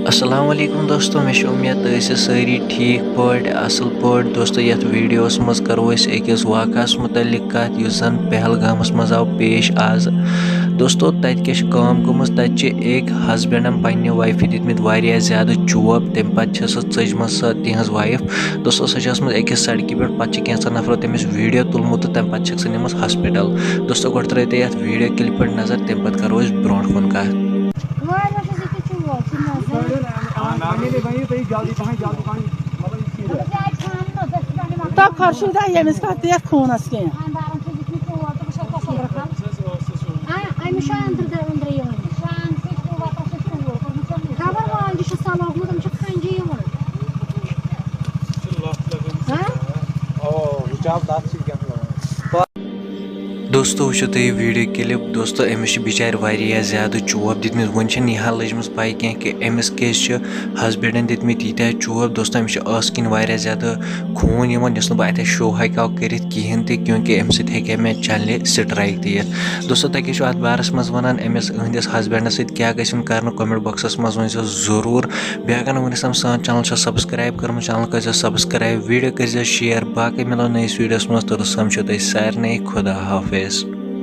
अस्सलाम वालेकुम दोस्तों, मे उम्मीद तो सारी ठीक पे असल पे दोस्तों। ये वीडियोस मज करो अकिस वाक़स मुतलिक कत युस जन पहलगामस मज आव पेश आज दोस्तों। तत क्या काम गमज, तत एक हस्बैंडन पन्ने वाइफ दितमित वारिया ज़्यादा चोब, तम पे सह चजम सह तिहज वाइफ दोस्तों। सह अकिस सड़क पे पे कैंसो नफरों तमिस वीडियो तुलमुत तो तम पे सह निमस हॉस्पिटल दोस्तों। गो त्रो ये वीडियो क्लिप पे नजर, तम पे करो ब्रो कुन कत। तब खर्शुदा यमिस का तेज खूनस के दोस्तों वो तुम वीडियो क्लिप दोस्तों। अमिस बिचार वारिया ज़्यादा चोब दितमित वन यह लजम पाई कह कि अमिस क्या हस्बैंडन दितमित यीत्या चोब दोस्तों। अमिस आस किन वारिया ज़्यादा खून यस बह अत शो हेको कर कहें तह क्योंकि अम सै मे चैनल स्ट्राइक दित दोस्तों। तुम क्या अत बारस मज वन अमिस अहंदिस हस्बैंडस क्या गन कर कमेंट बॉक्सस मज वन ज़रूर। बेन वनस सान चैनल सब्सक्राइब कर्म चैनल कर सब्सक्राइब, वीडियो कर शेयर। बाकी मिलो नईस वीडियोस मज तो समझो तुम सारे खुदा हाफिज।